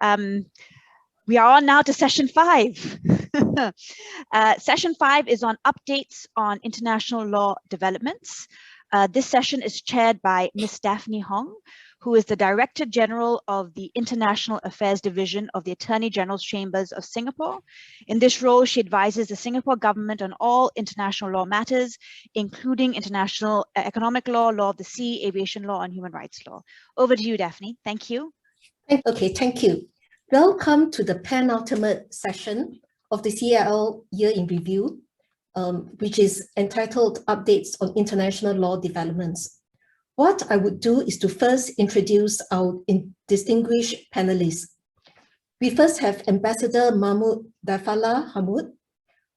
We are on now to session 5. Session 5 is on updates on international law developments. This session is chaired by Ms. Daphne Hong, who is the Director General of the International Affairs Division of the Attorney General's Chambers of Singapore. In this role, she advises the Singapore government on all international law matters, including international economic law, law of the sea, aviation law, and human rights law. Over to you, Daphne. Thank you. Okay, thank you. Welcome to the penultimate session of the CIL Year in Review, which is entitled Updates on International Law Developments. What I would do is to first introduce our distinguished panelists. We first have Ambassador Mahmoud Daifallah Hmoud,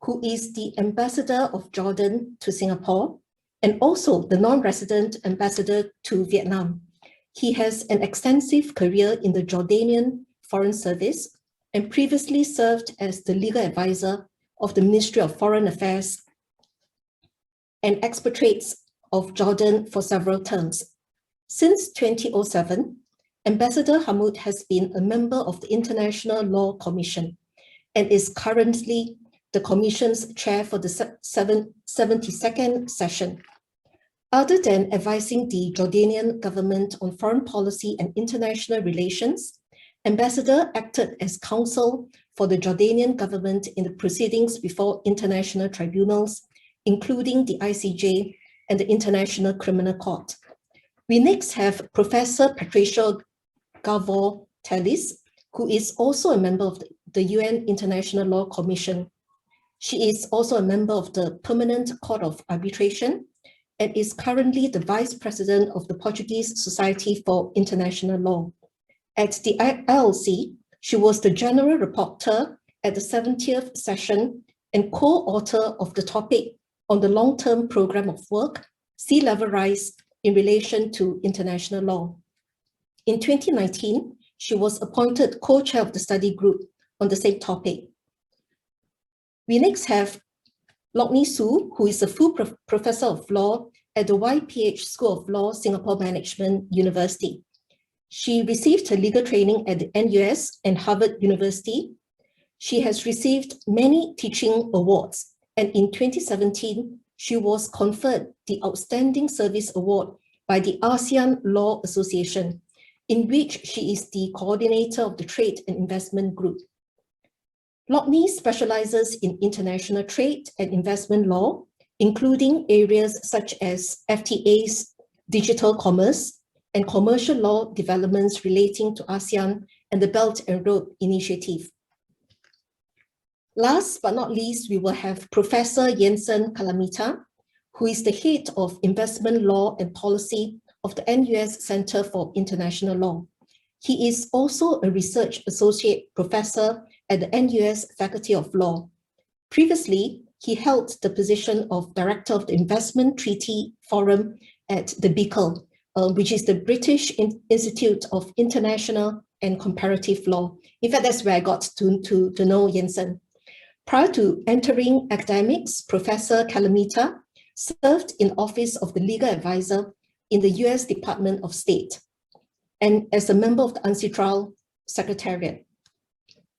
who is the Ambassador of Jordan to Singapore and also the non-resident ambassador to Vietnam. He has an extensive career in the Jordanian Foreign Service and previously served as the legal advisor of the Ministry of Foreign Affairs and Expatriates of Jordan for several terms. Since 2007, Ambassador Hmoud has been a member of the International Law Commission and is currently the Commission's chair for the 72nd session. Other than advising the Jordanian government on foreign policy and international relations, Ambassador acted as counsel for the Jordanian government in the proceedings before international tribunals, including the ICJ and the International Criminal Court. We next have Professor Patricia Garvo Telis, who is also a member of the UN International Law Commission. She is also a member of the Permanent Court of Arbitration and is currently the Vice President of the Portuguese Society for International Law. At the ILC, she was the General Rapporteur at the 70th session and co-author of the topic on the long-term program of work, Sea Level Rise in relation to international law. In 2019, she was appointed co-chair of the study group on the same topic. We next have Locknie Hsu, who is a full professor of law at the YPH School of Law, Singapore Management University. She received her legal training at the NUS and Harvard University. She has received many teaching awards, and in 2017, she was conferred the Outstanding Service Award by the ASEAN Law Association, in which she is the coordinator of the Trade and Investment Group. Locknie specializes in international trade and investment law, including areas such as FTAs, digital commerce, and commercial law developments relating to ASEAN and the Belt and Road Initiative. Last but not least, we will have Professor Jensen Kalamita, who is the head of investment law and policy of the NUS Center for International Law. He is also a research associate professor at the NUS Faculty of Law. Previously, he held the position of Director of the Investment Treaty Forum at the BICL, which is the British Institute of International and Comparative Law. In fact, that's where I got to know Jansen. Prior to entering academics, Professor Calamita served in office of the legal advisor in the US Department of State and as a member of the UNCITRAL Secretariat.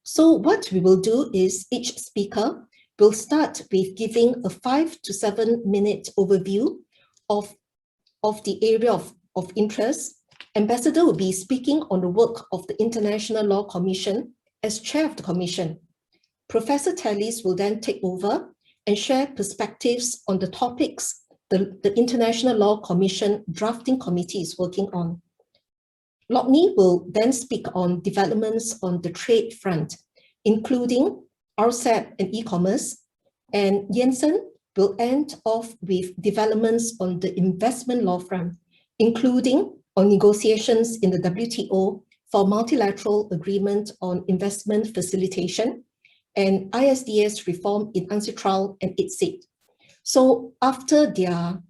So what we will do is each speaker will start with giving a 5 to 7 minute overview of the area of interest. Ambassador will be speaking on the work of the International Law Commission as chair of the commission. Professor Telis will then take over and share perspectives on the topics the International Law Commission Drafting Committee is working on. Locknie will then speak on developments on the trade front, including Rcep and e-commerce, and Jansen will end off with developments on the investment law front, including on negotiations in the WTO for multilateral agreement on investment facilitation and ISDS reform in UNCITRAL and ITSID. So after their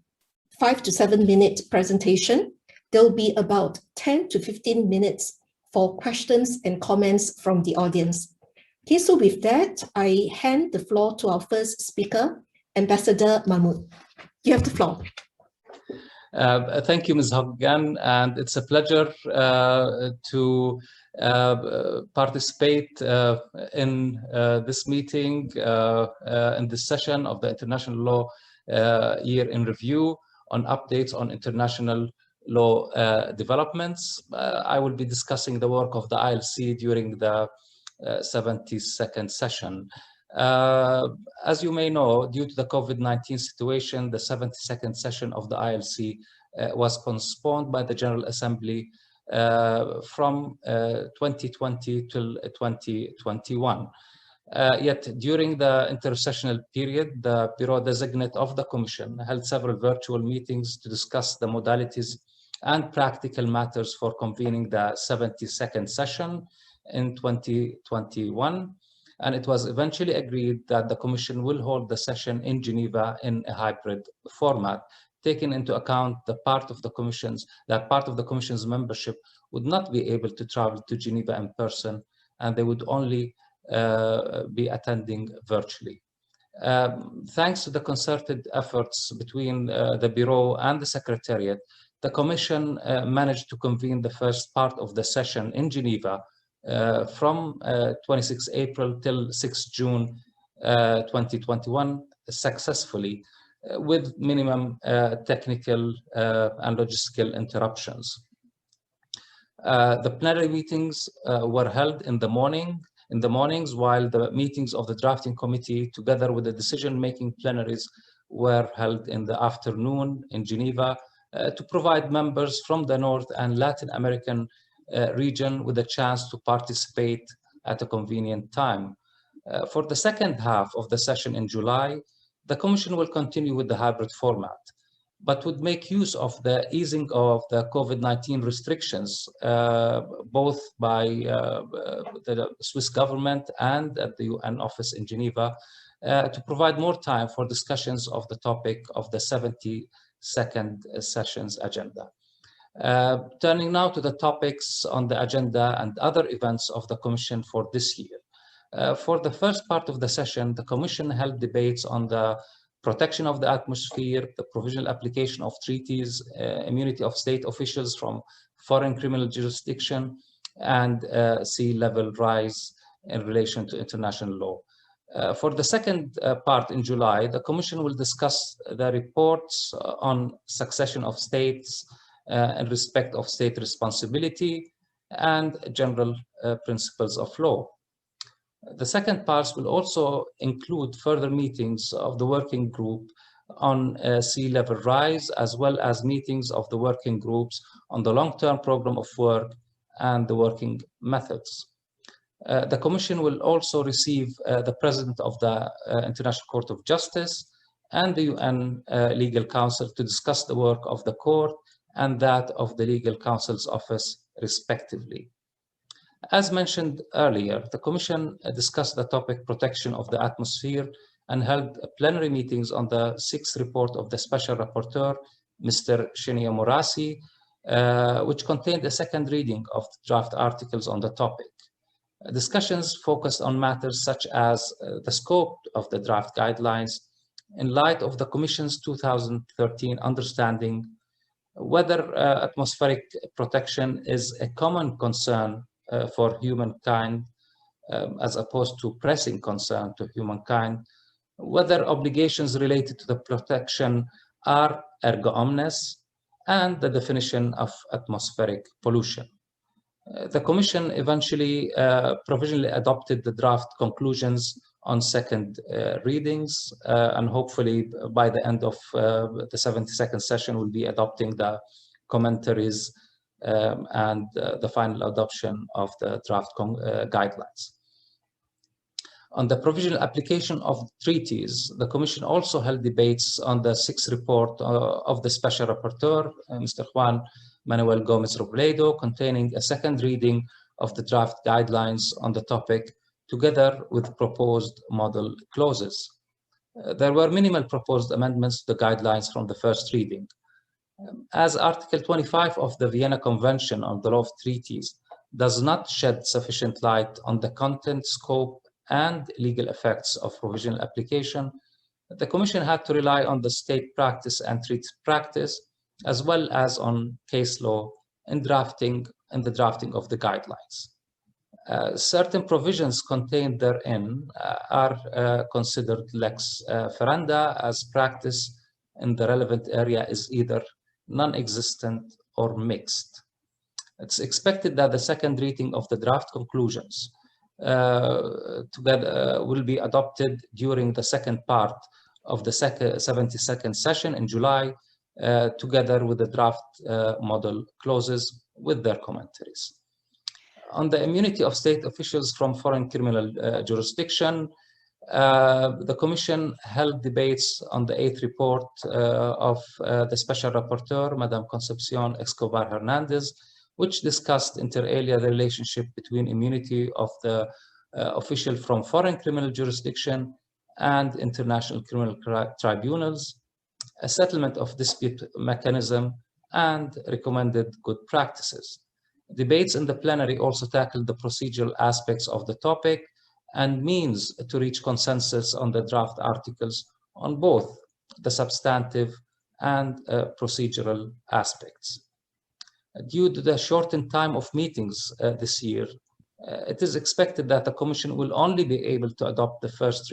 5 to 7 minute presentation, there will be about 10 to 15 minutes for questions and comments from the audience. Okay, so with that, I hand the floor to our first speaker, Ambassador Mahmoud. You have the floor. Thank you, Ms. Hoggan, and it's a pleasure to participate in this meeting, in this session of the International Law Year in Review on updates on international law developments. I will be discussing the work of the ILC during the 72nd session. As you may know, due to the COVID-19 situation, the 72nd session of the ILC was postponed by the General Assembly from 2020 till 2021. Yet during the intersessional period, the Bureau Designate of the Commission held several virtual meetings to discuss the modalities and practical matters for convening the 72nd session in 2021. And it was eventually agreed that the Commission will hold the session in Geneva in a hybrid format, taking into account the part of the Commission's membership would not be able to travel to Geneva in person, and they would only be attending virtually. Thanks to the concerted efforts between the Bureau and the Secretariat, the Commission managed to convene the first part of the session in Geneva from 26 April till 6 June 2021 successfully, with minimum technical and logistical interruptions. The plenary meetings were held in the mornings, while the meetings of the drafting committee, together with the decision-making plenaries, were held in the afternoon in Geneva to provide members from the North and Latin American region with a chance to participate at a convenient time. For the second half of the session in July, the Commission will continue with the hybrid format, but would make use of the easing of the COVID-19 restrictions, both by the Swiss government and at the UN office in Geneva, to provide more time for discussions of the topic of the 72nd session's agenda. Turning now to the topics on the agenda and other events of the Commission for this year. For the first part of the session, the Commission held debates on the protection of the atmosphere, the provisional application of treaties, immunity of state officials from foreign criminal jurisdiction, and sea level rise in relation to international law. For the second part in July, the Commission will discuss the reports on succession of states in respect of state responsibility and general principles of law. The second part will also include further meetings of the working group on sea level rise, as well as meetings of the working groups on the long-term program of work and the working methods. The Commission will also receive the President of the International Court of Justice and the UN Legal Council to discuss the work of the Court and that of the Legal Counsel's Office, respectively. As mentioned earlier, the Commission discussed the topic protection of the atmosphere and held plenary meetings on the sixth report of the Special Rapporteur, Mr. Shinya Morasi, which contained a second reading of draft articles on the topic. Discussions focused on matters such as the scope of the draft guidelines in light of the Commission's 2013 understanding, whether atmospheric protection is a common concern for humankind as opposed to pressing concern to humankind, whether obligations related to the protection are erga omnes, and the definition of atmospheric pollution. The Commission eventually provisionally adopted the draft conclusions on second readings, and hopefully by the end of the 72nd session we'll be adopting the commentaries and the final adoption of the draft guidelines. On the provisional application of treaties, the Commission also held debates on the sixth report of the Special Rapporteur, Mr. Juan Manuel Gomez Robledo, containing a second reading of the draft guidelines on the topic, together with proposed model clauses. There were minimal proposed amendments to the guidelines from the first reading. As Article 25 of the Vienna Convention on the Law of Treaties does not shed sufficient light on the content, scope, and legal effects of provisional application, the Commission had to rely on the state practice and treaty practice, as well as on case law in the drafting of the guidelines. Certain provisions contained therein are considered lex ferenda, as practice in the relevant area is either non-existent or mixed. It's expected that the second reading of the draft conclusions will be adopted during the second part of the 72nd session in July, together with the draft model clauses with their commentaries. On the immunity of state officials from foreign criminal jurisdiction, the Commission held debates on the 8th report of the Special Rapporteur, Madame Concepcion Escobar Hernandez, which discussed inter alia the relationship between immunity of the official from foreign criminal jurisdiction and international criminal tribunals, a settlement of dispute mechanism, and recommended good practices. Debates in the plenary also tackled the procedural aspects of the topic and means to reach consensus on the draft articles on both the substantive and procedural aspects. Due to the shortened time of meetings this year, it is expected that the Commission will only be able to adopt the first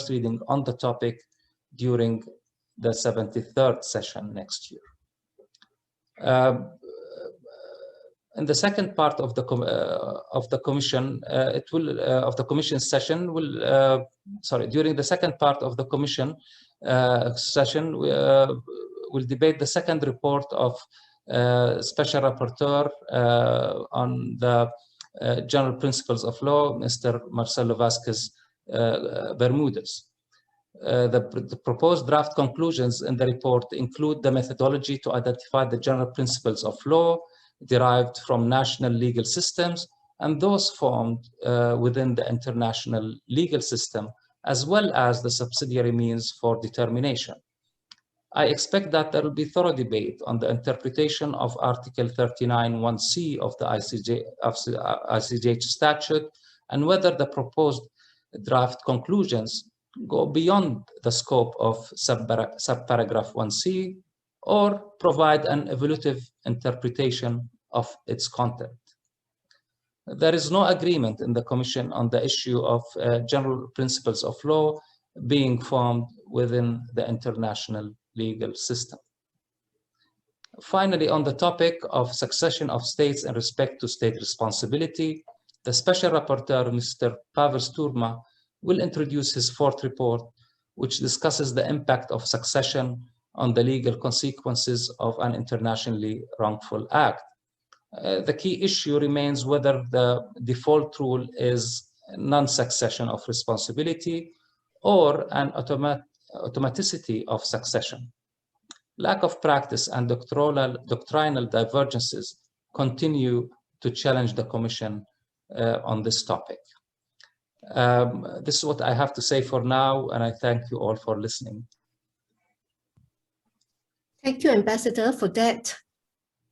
reading on the topic during the 73rd session next year. In the second part of the Commission, of the Commission's session will during the second part of the Commission session, we'll debate the second report of Special Rapporteur on the General Principles of Law, Mr. Marcelo Vázquez Bermudez. The proposed draft conclusions in the report include the methodology to identify the general principles of law derived from national legal systems and those formed within the international legal system, as well as the subsidiary means for determination. I expect that there will be thorough debate on the interpretation of Article 39(1)(c) of the ICJ statute and whether the proposed draft conclusions go beyond the scope of subparagraph 1c or provide an evaluative interpretation of its content. There is no agreement in the Commission on the issue of general principles of law being formed within the international legal system. Finally, on the topic of succession of states in respect to state responsibility, the Special Rapporteur, Mr. Pavel Sturma, will introduce his fourth report, which discusses the impact of succession on the legal consequences of an internationally wrongful act. The key issue remains whether the default rule is non-succession of responsibility or an automaticity of succession. Lack of practice and doctrinal divergences continue to challenge the Commission on this topic. This is what I have to say for now, and I thank you all for listening. Thank you, Ambassador, for that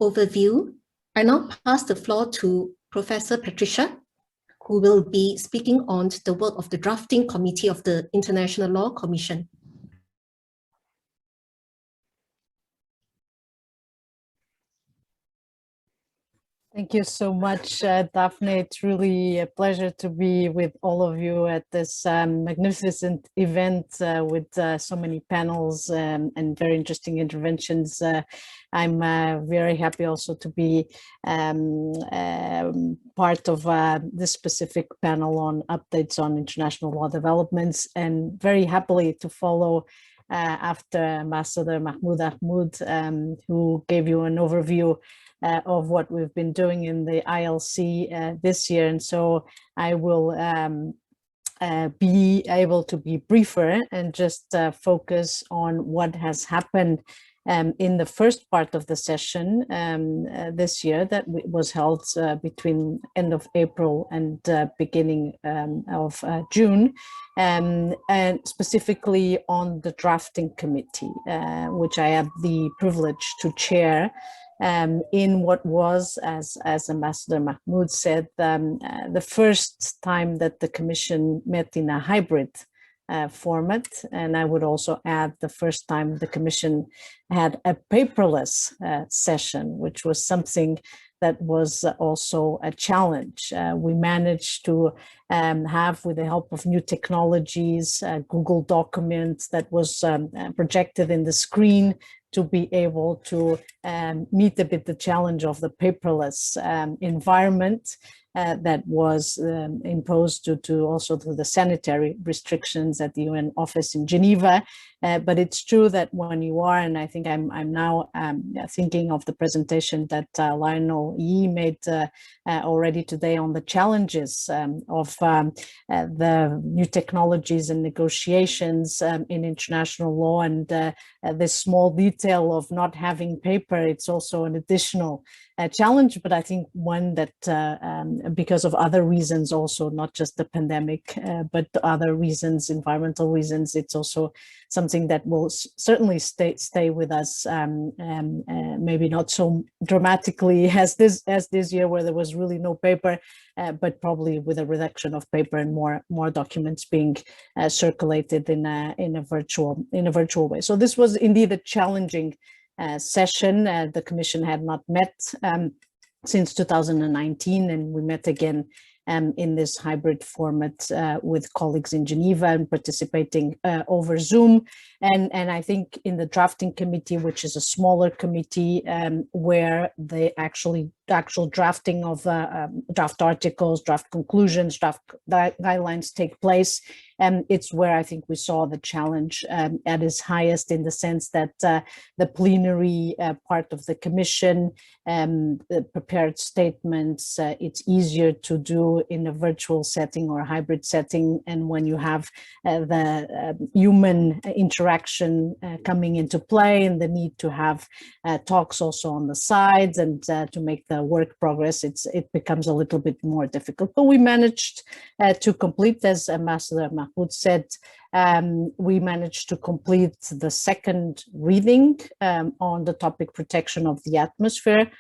overview. I now pass the floor to Professor Patricia, who will be speaking on the work of the drafting committee of the International Law Commission. Thank you so much, Daphne. It's really a pleasure to be with all of you at this magnificent event with so many panels and very interesting interventions. I'm very happy also to be part of this specific panel on updates on international law developments, and very happily to follow after Ambassador Mahmoud Hmoud, who gave you an overview of what we've been doing in the ILC this year. And so I will be able to be briefer and just focus on what has happened in the first part of the session this year that was held between end of April and beginning of June, and specifically on the drafting committee, which I have the privilege to chair. In what was, as Ambassador Mahmoud said, the first time that the Commission met in a hybrid format. And I would also add the first time the Commission had a paperless session, which was something that was also a challenge. We managed to have, with the help of new technologies, Google Documents that was projected in the screen to be able to meet a bit the challenge of the paperless environment that was imposed due to also to the sanitary restrictions at the UN office in Geneva. But it's true that when you are, and I think I'm now thinking of the presentation that Lionel Yi made already today on the challenges of the new technologies and negotiations in international law, and this small detail of not having paper, it's also an additional challenge, but I think one that because of other reasons also, not just the pandemic, but other reasons, environmental reasons, it's also something that will certainly stay with us, maybe not so dramatically as this year where there was really no paper, but probably with a reduction of paper and more documents being circulated in a virtual way. So this was indeed a challenging session. The Commission had not met since 2019, and we met again in this hybrid format with colleagues in Geneva and participating over Zoom. And I think in the drafting committee, which is a smaller committee where the actual drafting of draft articles, draft conclusions, draft guidelines take place. And it's where I think we saw the challenge at its highest, in the sense that the plenary part of the Commission, the prepared statements, it's easier to do in a virtual setting or a hybrid setting. And when you have the human interaction coming into play, and the need to have talks also on the sides and to make the work progress, it becomes a little bit more difficult. But we managed to complete, as Ambassador Mahmoud said, we managed to complete the second reading on the topic protection of the atmosphere.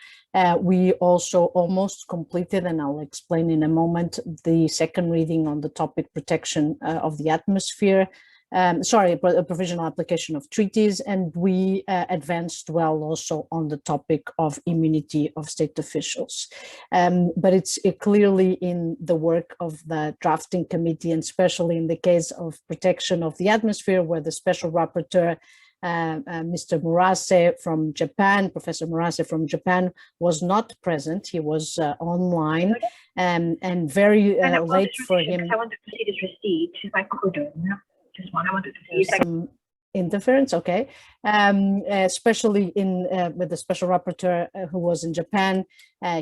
We also almost completed, and I'll explain in a moment, the second reading on the topic protection of the atmosphere. Provisional application of treaties, and we advanced well also on the topic of immunity of state officials. But it's clearly in the work of the drafting committee, and especially in the case of protection of the atmosphere, where the special rapporteur, Mr. Murase from Japan, Professor Murase from Japan, was not present. He was online, and very late for him. I want to see this receipt if I could. Just one. I wanted to see some interference, okay. Especially with the special rapporteur who was in Japan.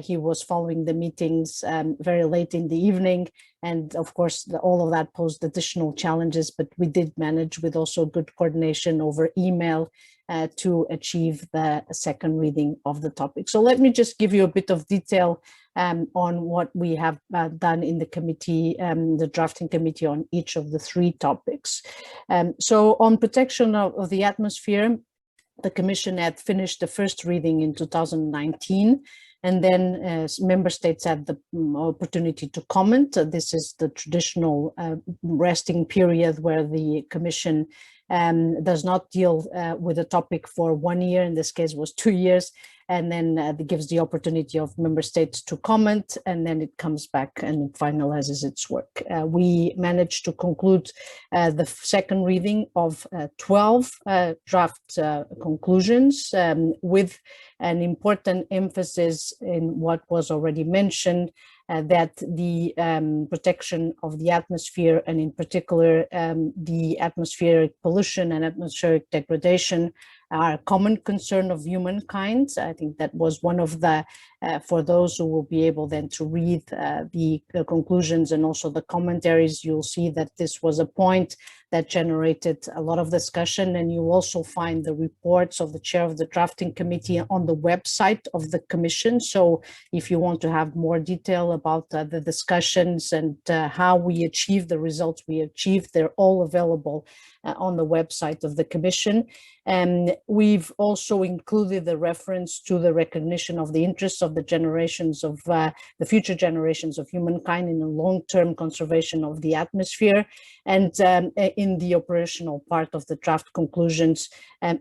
He was following the meetings very late in the evening, and of course all of that posed additional challenges, but we did manage, with also good coordination over email, to achieve the second reading of the topic. So let me just give you a bit of detail on what we have done in the committee, the drafting committee, on each of the three topics. So on protection of the atmosphere, the Commission had finished the first reading in 2019, and then member states had the opportunity to comment. This is the traditional resting period where the Commission does not deal with a topic for 1 year. In this case was 2 years, and then it gives the opportunity of member states to comment, and then it comes back and it finalizes its work. We managed to conclude the second reading of 12 draft conclusions, with an important emphasis in what was already mentioned, that the protection of the atmosphere, and in particular the atmospheric pollution and atmospheric degradation, are a common concern of humankind. I think that was one of the, for those who will be able then to read the conclusions and also the commentaries, you'll see that this was a point that generated a lot of discussion, and you also find the reports of the chair of the drafting committee on the website of the Commission. So if you want to have more detail about the discussions and how we achieved the results we achieved, they're all available on the website of the Commission. And we've also included the reference to the recognition of the interests of the generations of the future generations of humankind in the long-term conservation of the atmosphere. And in the operational part of the draft conclusions,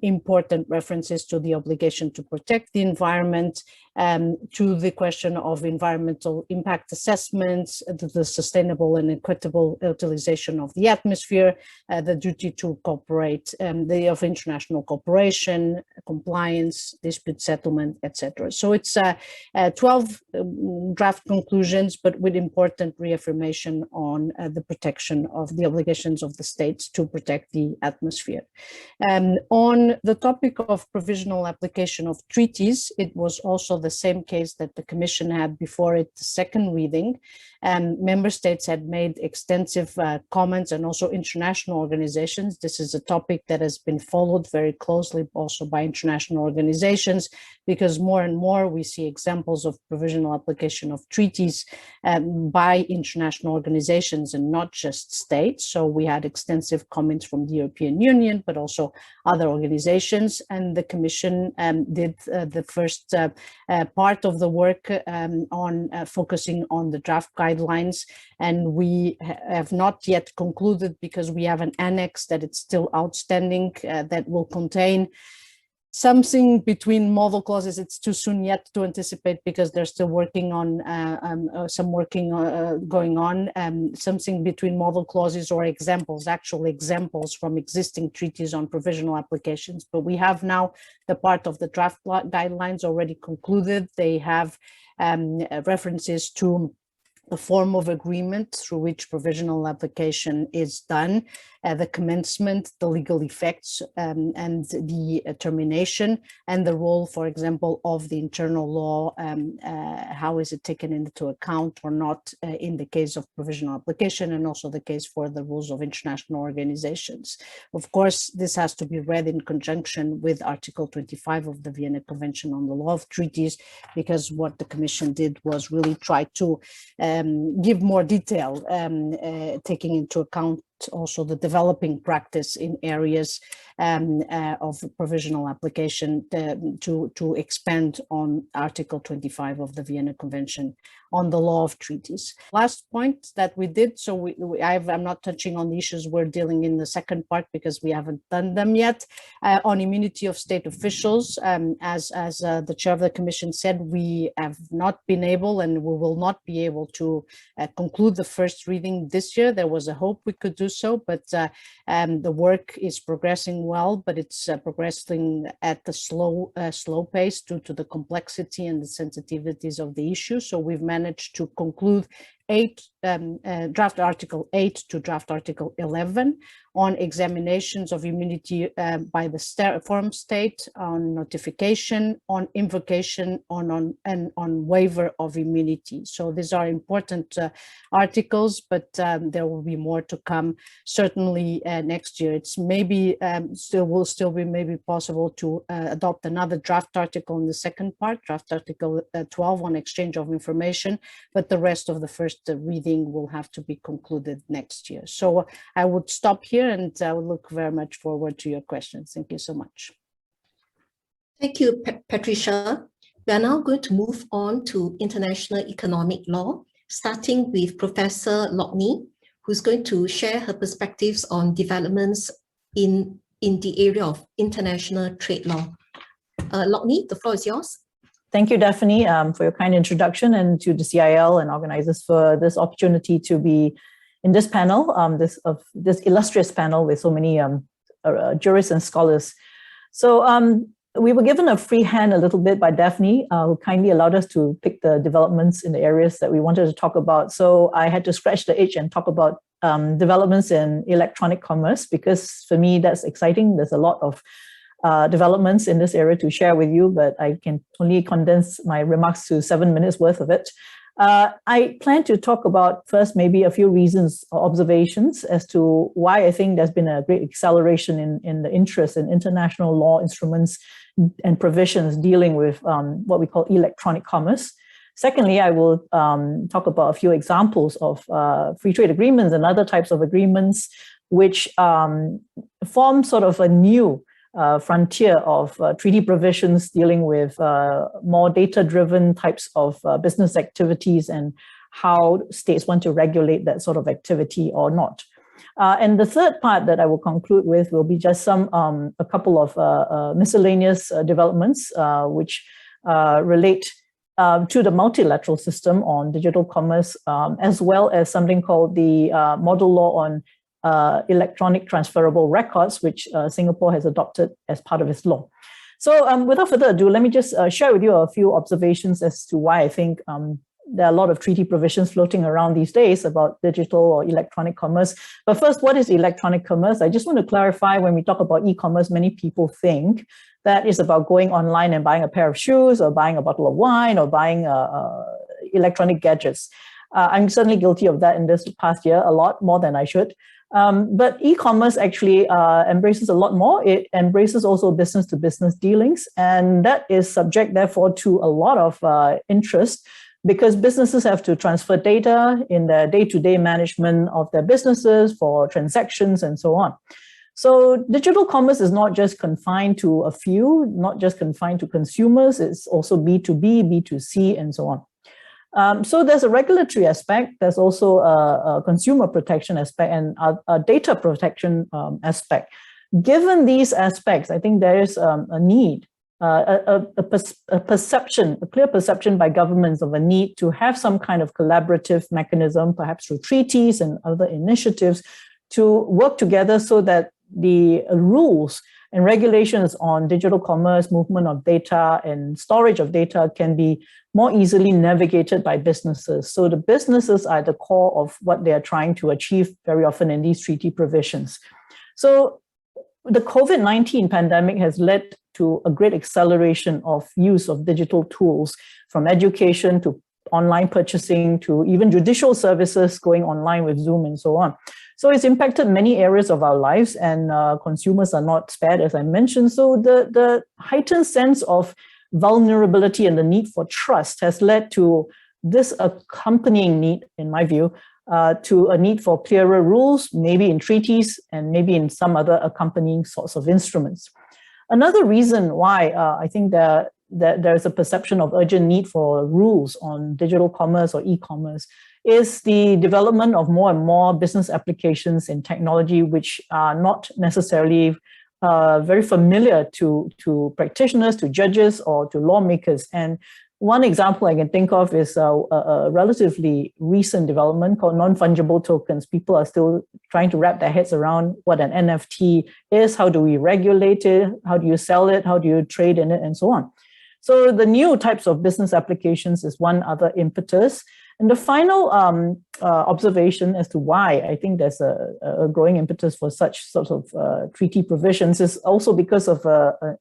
important references to the obligation to protect the environment, to the question of environmental impact assessments, to the sustainable and equitable utilization of the atmosphere, the duty to cooperate, the of international cooperation, compliance, dispute settlement, etc. So it's 12 draft conclusions, but with important reaffirmation on the protection of the obligations of the states to protect the atmosphere. On the topic of provisional application of treaties, it was also the same case that the Commission had before it, the second reading. Member states had made extensive comments, and also international organizations. This is a topic that has been followed very closely also by international organizations, because more and more we see examples of provisional application of treaties by international organizations and not just states. So we had extensive comments from the European Union, but also other organizations, and the Commission did the first part of the work on focusing on the draft guidelines, and we have not yet concluded because we have an annex that it's still outstanding that will contain something between model clauses. It's too soon yet to anticipate because they're still working on going on, something between model clauses or examples, actual examples from existing treaties on provisional applications. But we have now the part of the draft guidelines already concluded. They have references to the form of agreement through which provisional application is done, the commencement, the legal effects, and the termination, and the role, for example, of the internal law, how is it taken into account or not in the case of provisional application, and also the case for the rules of international organizations. Of course, this has to be read in conjunction with Article 25 of the Vienna Convention on the Law of Treaties, because what the Commission did was really try to give more detail, taking into account also the developing practice in areas of provisional application to expand on Article 25 of the Vienna Convention on the Law of Treaties. Last point that we did, so I'm not touching on the issues we're dealing in the second part because we haven't done them yet, on immunity of state officials. As the chair of the Commission said, we have not been able and we will not be able to conclude the first reading this year. There was a hope we could do so, but the work is progressing well, but it's progressing at a slow pace due to the complexity and the sensitivities of the issue. So we've managed to conclude draft Article 8 to draft Article 11 on examinations of immunity by the forum state, on notification, on invocation, and on waiver of immunity. So these are important articles, but there will be more to come certainly next year. It's maybe will still be maybe possible to adopt another draft article in the second part, draft Article 12 on exchange of information, but the rest of the first reading will have to be concluded next year. So I would stop here, and I would look very much forward to your questions. Thank you so much. Thank you, Patricia. We are now going to move on to international economic law, starting with Professor Locknie, who's going to share her perspectives on developments in the area of international trade law. Locknie, the floor is yours. Thank you, Daphne, for your kind introduction, and to the CIL and organizers for this opportunity to be in this panel, this illustrious panel with so many jurists and scholars. So we were given a free hand a little bit by Daphne, who kindly allowed us to pick the developments in the areas that we wanted to talk about. So I had to scratch the itch and talk about developments in electronic commerce, because for me, that's exciting. There's a lot of developments in this area to share with you, but I can only condense my remarks to 7 minutes worth of it. I plan to talk about first maybe a few reasons or observations as to why I think there's been a great acceleration in the interest in international law instruments and provisions dealing with what we call electronic commerce. Secondly, I will talk about a few examples of free trade agreements and other types of agreements which form sort of a new frontier of treaty provisions dealing with more data-driven types of business activities and how states want to regulate that sort of activity or not. And the third part that I will conclude with will be just a couple of miscellaneous developments which relate to the multilateral system on digital commerce, as well as something called the model law on electronic transferable records, which Singapore has adopted as part of its law. So without further ado, let me just share with you a few observations as to why I think there are a lot of treaty provisions floating around these days about digital or electronic commerce. But first, what is electronic commerce? I just want to clarify, when we talk about e-commerce, many people think that is about going online and buying a pair of shoes or buying a bottle of wine or buying electronic gadgets. I'm certainly guilty of that in this past year, a lot more than I should. But e-commerce actually embraces a lot more. It embraces also business-to-business dealings, and that is subject, therefore, to a lot of interest, because businesses have to transfer data in their day-to-day management of their businesses for transactions and so on. So digital commerce is not just confined to a few, not just confined to consumers, it's also B2B, B2C, and so on. So there's a regulatory aspect, there's also a consumer protection aspect, and a data protection aspect. Given these aspects, I think there is a need, a clear perception by governments of a need to have some kind of collaborative mechanism, perhaps through treaties and other initiatives, to work together so that the rules and regulations on digital commerce, movement of data, and storage of data can be more easily navigated by businesses. So the businesses are at the core of what they are trying to achieve very often in these treaty provisions. So the COVID-19 pandemic has led to a great acceleration of use of digital tools, from education to online purchasing to even judicial services going online with Zoom and so on. So it's impacted many areas of our lives, and consumers are not spared, as I mentioned. So the heightened sense of vulnerability and the need for trust has led to this accompanying need, in my view, to a need for clearer rules, maybe in treaties and maybe in some other accompanying sorts of instruments. Another reason why I think that there is a perception of urgent need for rules on digital commerce or e-commerce is the development of more and more business applications in technology, which are not necessarily very familiar to practitioners, to judges, or to lawmakers. And one example I can think of is a relatively recent development called non-fungible tokens. People are still trying to wrap their heads around what an NFT is, how do we regulate it, how do you sell it, how do you trade in it, and so on. So the new types of business applications is one other impetus. And the final observation as to why I think there's a growing impetus for such sort of treaty provisions is also because of a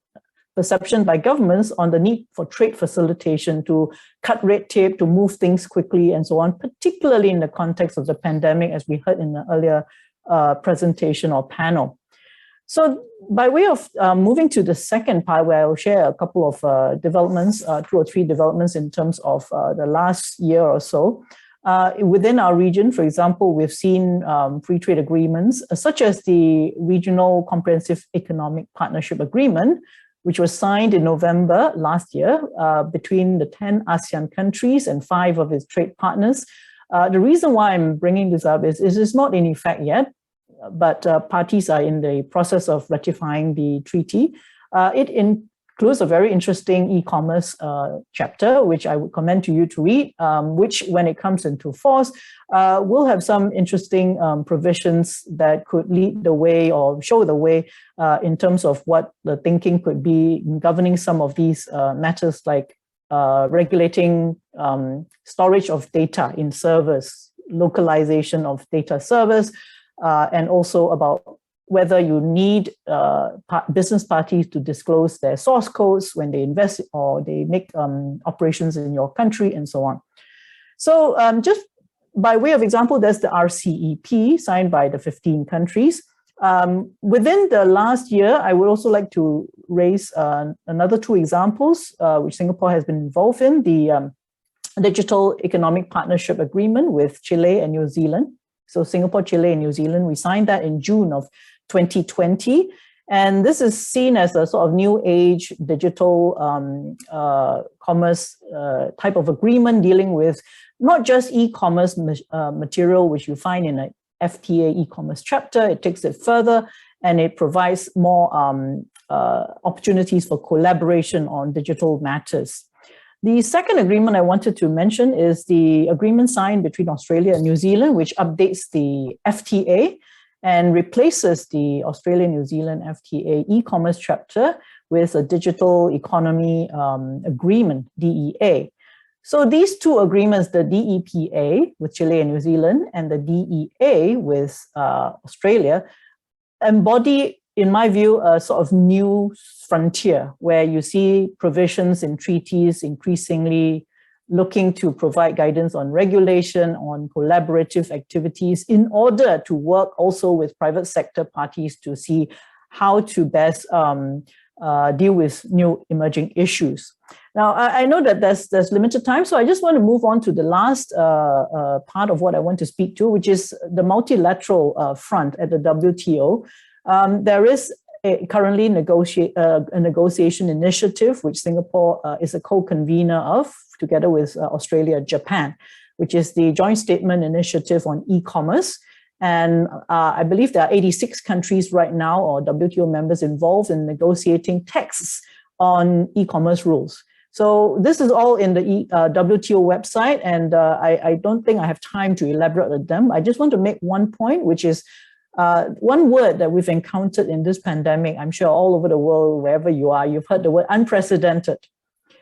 perception by governments on the need for trade facilitation, to cut red tape, to move things quickly and so on, particularly in the context of the pandemic, as we heard in the earlier presentation or panel. So by way of moving to the second part, where I will share a couple of developments, 2 or 3 developments in terms of the last year or so. Within our region, for example, we've seen free trade agreements, such as the Regional Comprehensive Economic Partnership Agreement, which was signed in November last year between the 10 ASEAN countries and 5 of its trade partners. The reason why I'm bringing this up is it's not in effect yet, but parties are in the process of ratifying the treaty. It includes a very interesting e-commerce chapter, which I would commend to you to read, which, when it comes into force, will have some interesting provisions that could lead the way or show the way in terms of what the thinking could be in governing some of these matters, like regulating storage of data in servers, localization of data servers, and also about whether you need business parties to disclose their source codes when they invest or they make operations in your country, and so on. So just by way of example, there's the RCEP signed by the 15 countries. Within the last year, I would also like to raise another 2 examples which Singapore has been involved in: the Digital Economic Partnership Agreement with Chile and New Zealand. So Singapore, Chile, and New Zealand, we signed that in June of 2020. And this is seen as a sort of new age digital commerce type of agreement, dealing with not just e-commerce material, which you find in an FTA e-commerce chapter. It takes it further, and it provides more opportunities for collaboration on digital matters. The second agreement I wanted to mention is the agreement signed between Australia and New Zealand, which updates the FTA and replaces the Australia-New Zealand FTA e-commerce chapter with a digital economy agreement, DEA. So these two agreements, the DEPA with Chile and New Zealand and the DEA with Australia, embody, in my view, a sort of new frontier where you see provisions in treaties increasingly looking to provide guidance on regulation, on collaborative activities in order to work also with private sector parties to see how to best deal with new emerging issues. Now, I know that there's limited time, so I just want to move on to the last part of what I want to speak to, which is the multilateral front at the WTO. There is currently a negotiation initiative, which Singapore is a co-convener of, together with Australia and Japan, which is the Joint Statement Initiative on E-commerce. And I believe there are 86 countries right now, or WTO members, involved in negotiating texts on e-commerce rules. So this is all in the WTO website, and I don't think I have time to elaborate on them. I just want to make one point, which is one word that we've encountered in this pandemic. I'm sure all over the world, wherever you are, you've heard the word unprecedented.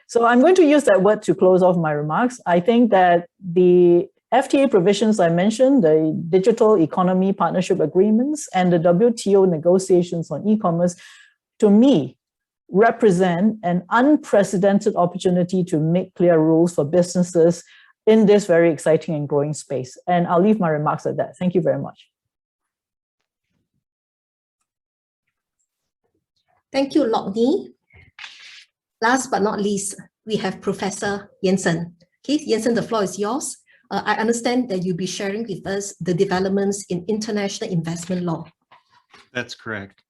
So I'm going to use that word to close off my remarks. I think that the FTA provisions I mentioned, the digital economy partnership agreements, and the WTO negotiations on e-commerce, to me, represent an unprecedented opportunity to make clear rules for businesses in this very exciting and growing space. And I'll leave my remarks at that. Thank you very much. Thank you, Locknie. Last but not least, we have Professor Jansen. Okay, Jansen, the floor is yours. I understand that you'll be sharing with us the developments in international investment law. That's correct.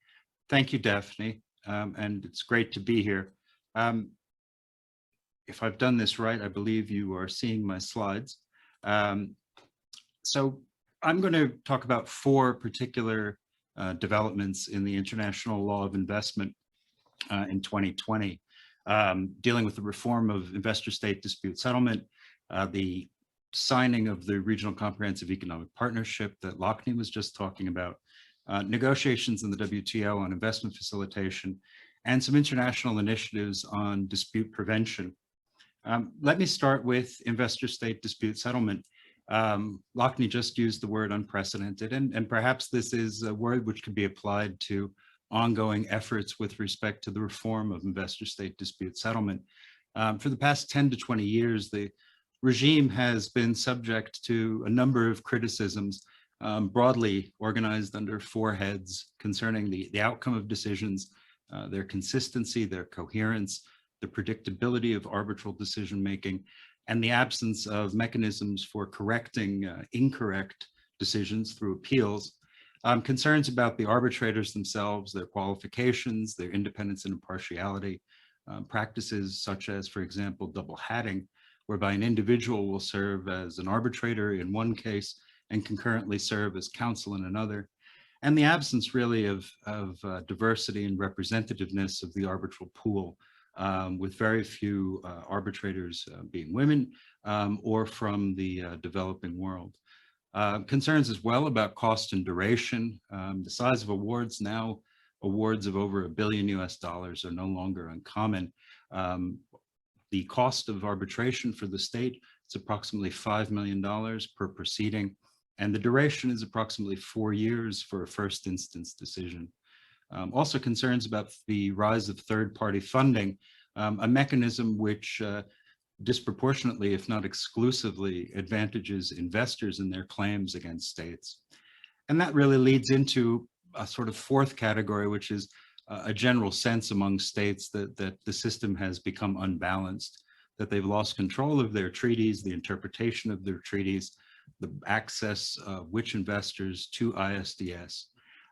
Thank you, Daphne. And it's great to be here. If I've done this right, I believe you are seeing my slides. So I'm going to talk about four particular developments in the international law of investment in 2020, dealing with the reform of investor-state dispute settlement, the signing of the Regional Comprehensive Economic Partnership that Locknie was just talking about, negotiations in the WTO on investment facilitation, and some international initiatives on dispute prevention. Let me start with investor-state dispute settlement. Locknie just used the word unprecedented, and perhaps this is a word which could be applied to ongoing efforts with respect to the reform of investor-state dispute settlement. For the past 10 to 20 years, the regime has been subject to a number of criticisms, broadly organized under four heads concerning the outcome of decisions, their consistency, their coherence, the predictability of arbitral decision-making, and the absence of mechanisms for correcting incorrect decisions through appeals, concerns about the arbitrators themselves, their qualifications, their independence and impartiality, practices such as, for example, double hatting, whereby an individual will serve as an arbitrator in one case and concurrently serve as counsel in another, and the absence really of diversity and representativeness of the arbitral pool, with very few arbitrators being women or from the developing world. Concerns as well about cost and duration. The size of awards now, awards of over $1 billion are no longer uncommon. The cost of arbitration for the state is approximately $5 million per proceeding, and the duration is approximately 4 years for a first instance decision. Also concerns about the rise of third-party funding, a mechanism which disproportionately, if not exclusively, advantages investors in their claims against states. And that really leads into a sort of fourth category, which is a general sense among states that the system has become unbalanced, that they've lost control of their treaties, the interpretation of their treaties, the access of which investors to ISDS.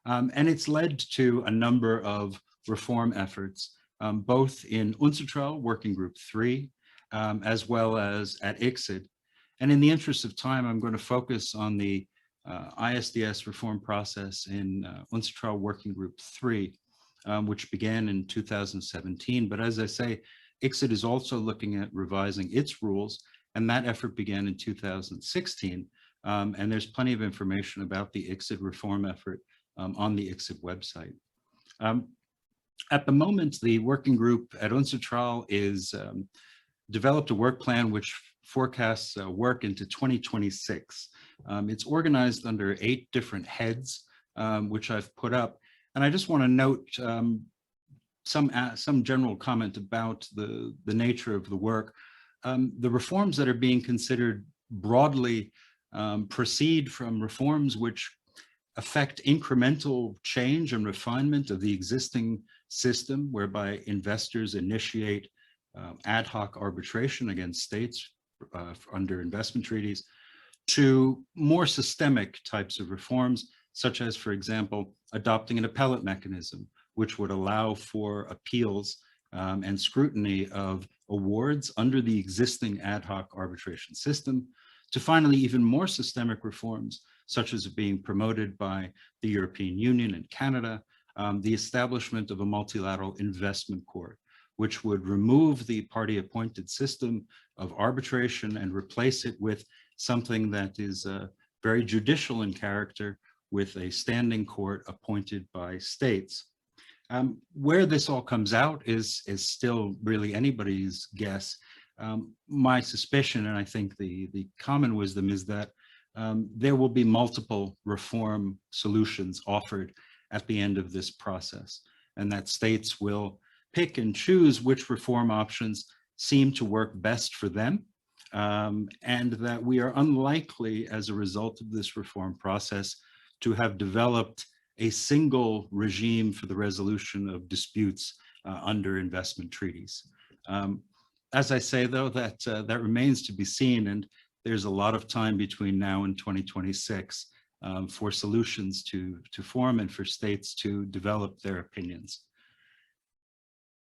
And it's led to a number of reform efforts, both in UNCITRAL Working Group 3, as well as at ICSID. And in the interest of time, I'm going to focus on the ISDS reform process in UNCITRAL Working Group 3, which began in 2017. But as I say, ICSID is also looking at revising its rules, and that effort began in 2016. And there's plenty of information about the ICSID reform effort on the ICSID website. At the moment, the working group at UNCITRAL is developed a work plan which forecasts work into 2026. It's organized under 8 different heads, which I've put up. And I just want to note some general comment about the nature of the work. The reforms that are being considered broadly proceed from reforms which affect incremental change and refinement of the existing system, whereby investors initiate ad hoc arbitration against states under investment treaties, to more systemic types of reforms, such as, for example, adopting an appellate mechanism, which would allow for appeals and scrutiny of awards under the existing ad hoc arbitration system, to finally even more systemic reforms, such as being promoted by the European Union and Canada, the establishment of a multilateral investment court, which would remove the party-appointed system of arbitration and replace it with something that is very judicial in character, with a standing court appointed by states. Where this all comes out is still really anybody's guess. My suspicion, and I think the common wisdom, is that there will be multiple reform solutions offered at the end of this process, and that states will pick and choose which reform options seem to work best for them, and that we are unlikely, as a result of this reform process, to have developed a single regime for the resolution of disputes under investment treaties. As I say, though, that remains to be seen, and there's a lot of time between now and 2026 for solutions to form and for states to develop their opinions.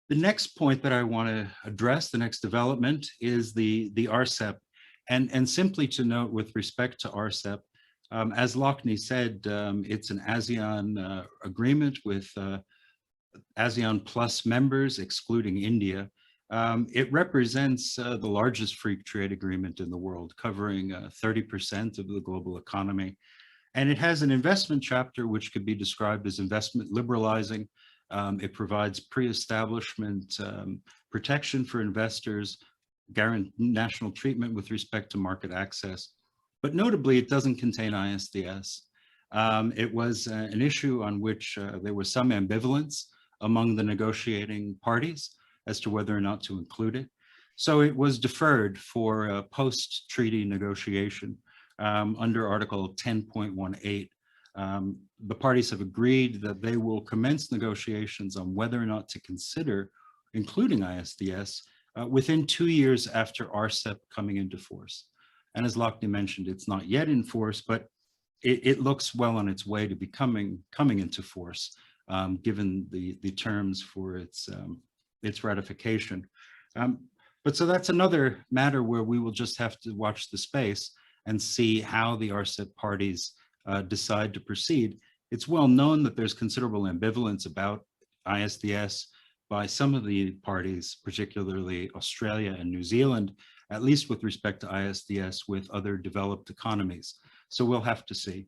The next point that I want to address, the next development, is the Rcep. And simply to note with respect to Rcep, as Locknie said, it's an ASEAN agreement with ASEAN Plus members, excluding India. It represents the largest free trade agreement in the world, covering 30% of the global economy. And it has an investment chapter which could be described as investment liberalizing. It provides pre-establishment protection for investors, guaranteed national treatment with respect to market access. But notably, it doesn't contain ISDS. It was an issue on which there was some ambivalence among the negotiating parties as to whether or not to include it. So it was deferred for a post-treaty negotiation under Article 10.18. The parties have agreed that they will commence negotiations on whether or not to consider including ISDS within 2 years after Rcep coming into force. And as Locknie mentioned, it's not yet in force, but it looks well on its way to coming into force, given the terms for its ratification. But so that's another matter where we will just have to watch the space and see how the Rcep parties decide to proceed. It's well known that there's considerable ambivalence about ISDS by some of the parties, particularly Australia and New Zealand, at least with respect to ISDS with other developed economies. So we'll have to see.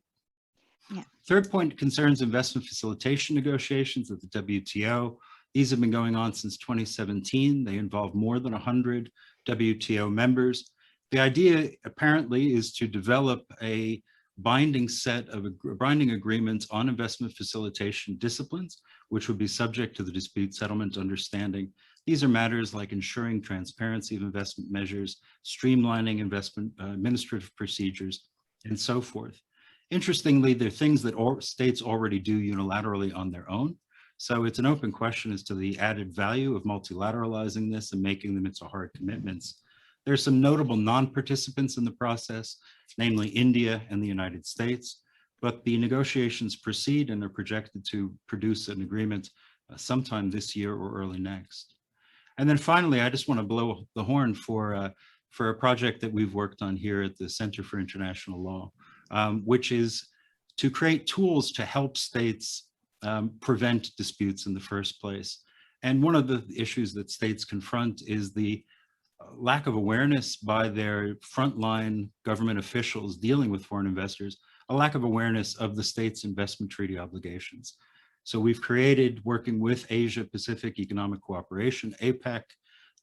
Yeah. Third point concerns investment facilitation negotiations at the WTO. These have been going on since 2017. They involve more than 100 WTO members. The idea apparently is to develop a binding set of binding agreements on investment facilitation disciplines, which would be subject to the dispute settlement understanding. These are matters like ensuring transparency of investment measures, streamlining investment administrative procedures, and so forth. Interestingly, they're things that all states already do unilaterally on their own. So it's an open question as to the added value of multilateralizing this and making them into hard commitments. There's some notable non-participants in the process, namely India and the United States, but the negotiations proceed and are projected to produce an agreement sometime this year or early next. And then finally, I just want to blow the horn for a project that we've worked on here at the Center for International Law, which is to create tools to help states prevent disputes in the first place. And one of the issues that states confront is the lack of awareness by their frontline government officials dealing with foreign investors, a lack of awareness of the state's investment treaty obligations. So we've created, working with Asia Pacific Economic Cooperation, APEC,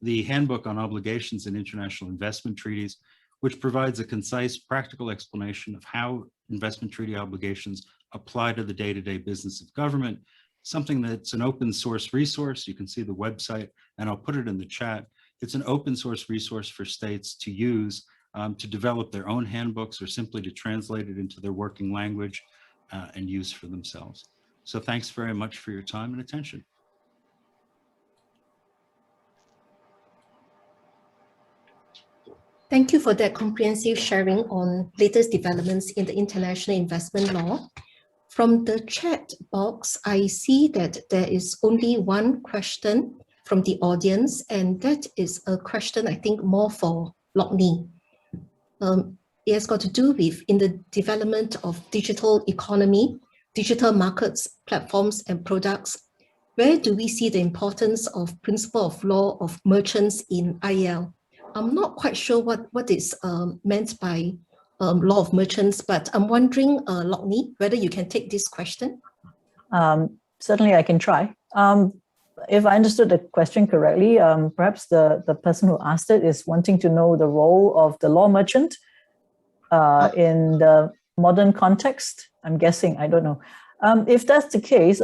the Handbook on Obligations in International Investment Treaties, which provides a concise, practical explanation of how investment treaty obligations apply to the day-to-day business of government, something that's an open source resource. You can see the website, and I'll put it in the chat. It's an open source resource for states to use to develop their own handbooks or simply to translate it into their working language and use for themselves. So thanks very much for your time and attention. Thank you for that comprehensive sharing on latest developments in the international investment law. From the chat box, I see that there is only one question from the audience, and that is a question I think more for Locknie. It has got to do with in the development of digital economy, digital markets, platforms, and products. Where do we see the importance of principle of law of merchants in IEL? I'm not quite sure what is meant by law of merchants, but I'm wondering, Locknie, whether you can take this question. Certainly I can try. If I understood the question correctly, perhaps the person who asked it is wanting to know the role of the law merchant in the modern context. I'm guessing, I don't know. If that's the case,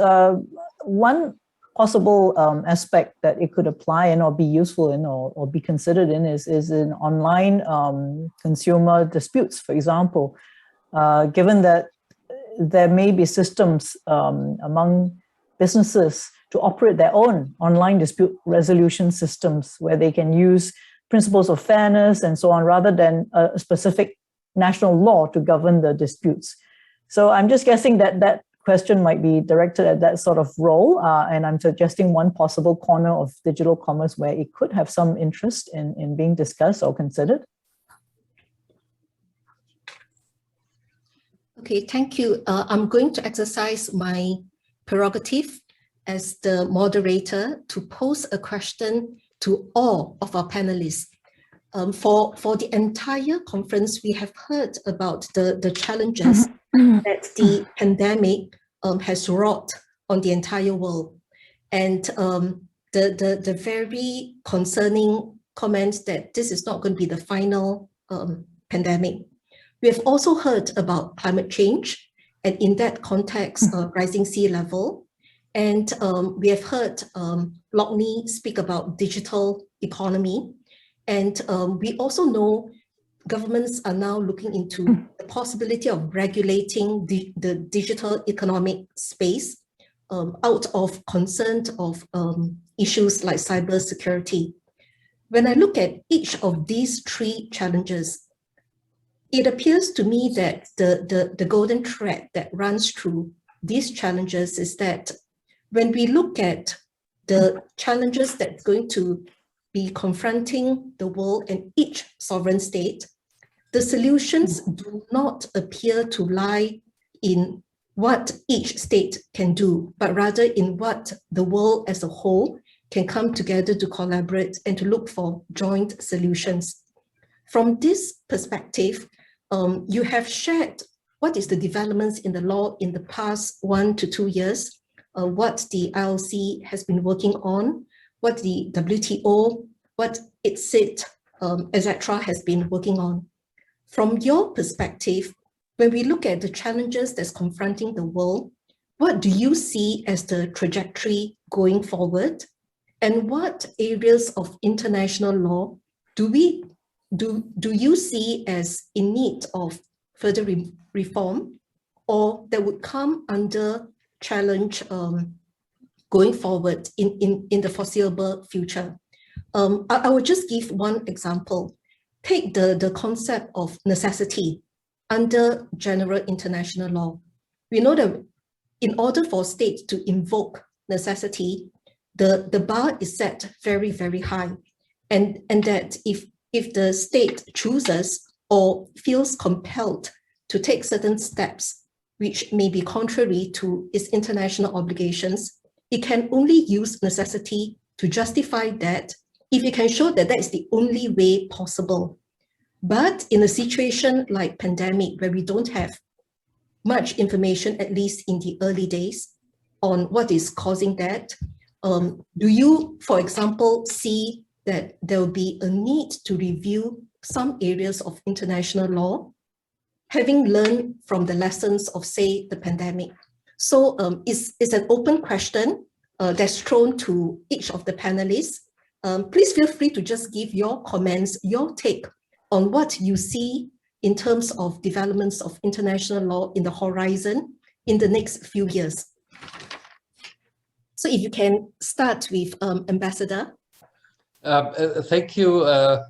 one possible aspect that it could apply in or be useful in or be considered in is in online consumer disputes, for example. Given that there may be systems among businesses to operate their own online dispute resolution systems where they can use principles of fairness and so on, rather than a specific national law to govern the disputes. So I'm just guessing that that question might be directed at that sort of role, and I'm suggesting one possible corner of digital commerce where it could have some interest in being discussed or considered. Okay, thank you. I'm going to exercise my prerogative as the moderator to pose a question to all of our panelists. For the entire conference, we have heard about the challenges that the pandemic has wrought on the entire world, and the very concerning comment that this is not going to be the final pandemic. We have also heard about climate change, and in that context, rising sea level. And we have heard Locknie speak about digital economy. And we also know governments are now looking into the possibility of regulating the digital economic space out of concern of issues like cybersecurity. When I look at each of these three challenges, it appears to me that the golden thread that runs through these challenges is that when we look at the challenges that's going to be confronting the world and each sovereign state, the solutions do not appear to lie in what each state can do, but rather in what the world as a whole can come together to collaborate and to look for joint solutions. From this perspective, you have shared what is the developments in the law in the past 1 to 2 years, what the ILC has been working on, what the WTO, what ICSID, etc. has been working on. From your perspective, when we look at the challenges that's confronting the world, what do you see as the trajectory going forward? And what areas of international law do you see as in need of further reform, or that would come under challenge going forward in the foreseeable future? I will just give one example. Take the concept of necessity under general international law. We know that in order for states to invoke necessity, the bar is set very, very high. And that if the state chooses or feels compelled to take certain steps which may be contrary to its international obligations, it can only use necessity to justify that if you can show that that is the only way possible. But in a situation like pandemic, where we don't have much information, at least in the early days, on what is causing that, do you, for example, see that there will be a need to review some areas of international law, having learned from the lessons of, say, the pandemic? So it's an open question that's thrown to each of the panelists. Please feel free to just give your comments, your take on what you see in terms of developments of international law in the horizon in the next few years. So if you can start with Ambassador. Thank you,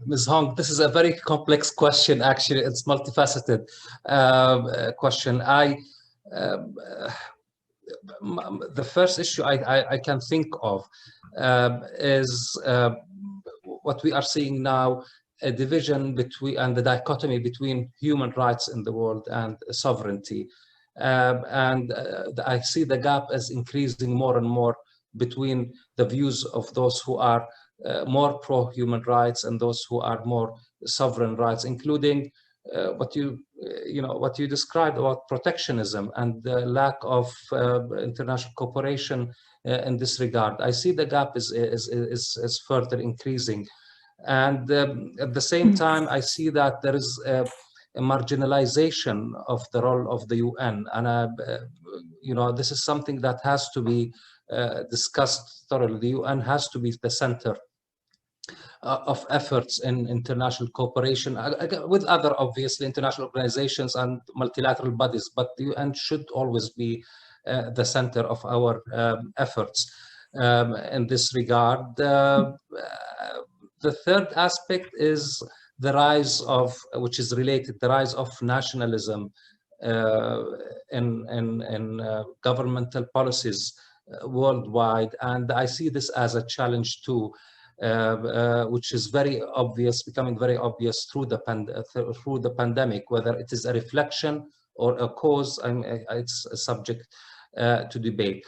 Ms. Hong. This is a very complex question, actually. It's multifaceted question. The first issue I can think of is what we are seeing now, a division between and the dichotomy between human rights in the world and sovereignty. I see the gap as increasing more and more between the views of those who are more pro-human rights and those who are more sovereign rights, including what you described about protectionism and the lack of international cooperation in this regard. I see the gap is further increasing, and at the same time, I see that there is a marginalization of the role of the UN, and this is something that has to be discussed thoroughly. The UN has to be the center of efforts in international cooperation with other, obviously, international organizations and multilateral bodies, but the UN should always be the center of our efforts in this regard. The third aspect is the rise of, which is related, the rise of nationalism in governmental policies worldwide, and I see this as a challenge too, which is very obvious, becoming very obvious through the pandemic. Whether it is a reflection or a cause, it's a subject to debate.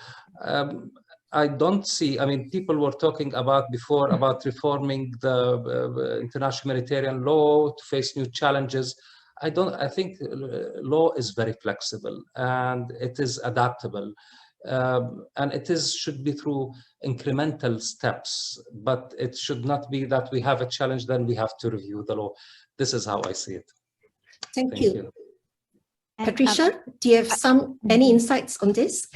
I don't see, people were talking about before about reforming the international humanitarian law to face new challenges. I think law is very flexible and it is adaptable. And should be through incremental steps, but it should not be that we have a challenge, then we have to review the law. This is how I see it. Thank you. Patricia, do you have any insights on this?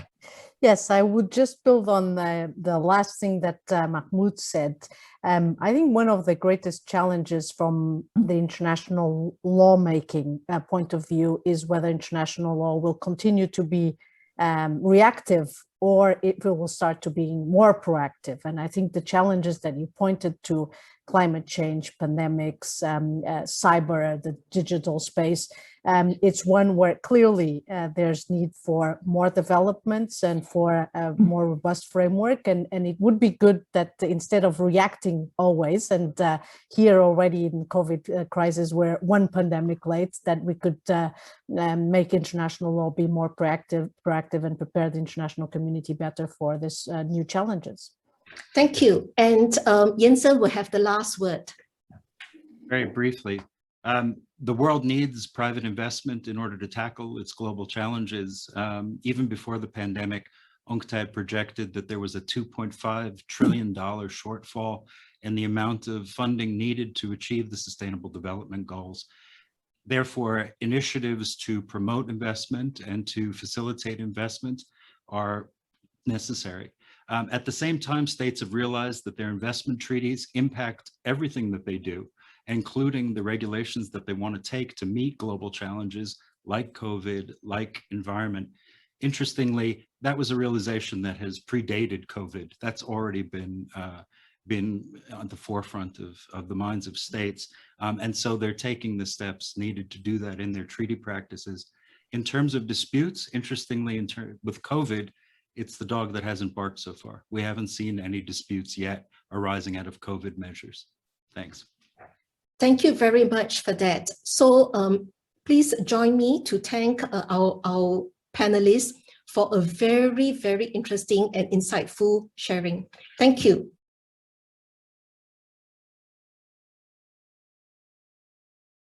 Yes, I would just build on the last thing that Mahmoud said. I think one of the greatest challenges from the international lawmaking point of view is whether international law will continue to be reactive or it will start to be more proactive. And I think the challenges that you pointed to, climate change, pandemics, cyber, the digital space, it's one where clearly there's need for more developments and for a more robust framework. And it would be good that instead of reacting always, and here already in COVID crisis, we're one pandemic late, that we could make international law be more proactive and prepare the international community better for this new challenges. Thank you. And Jansen will have the last word. Very briefly, the world needs private investment in order to tackle its global challenges. Even before the pandemic, UNCTAD projected that there was a $2.5 trillion shortfall in the amount of funding needed to achieve the Sustainable Development Goals. Therefore, initiatives to promote investment and to facilitate investment are necessary. At the same time, states have realized that their investment treaties impact everything that they do, including the regulations that they want to take to meet global challenges like COVID, like environment. Interestingly, that was a realization that has predated COVID. That's already been on the forefront of the minds of states. And so they're taking the steps needed to do that in their treaty practices. In terms of disputes, interestingly, with COVID, it's the dog that hasn't barked so far. We haven't seen any disputes yet arising out of COVID measures. Thanks. Thank you very much for that. So please join me to thank our panelists for a very, very interesting and insightful sharing. Thank you.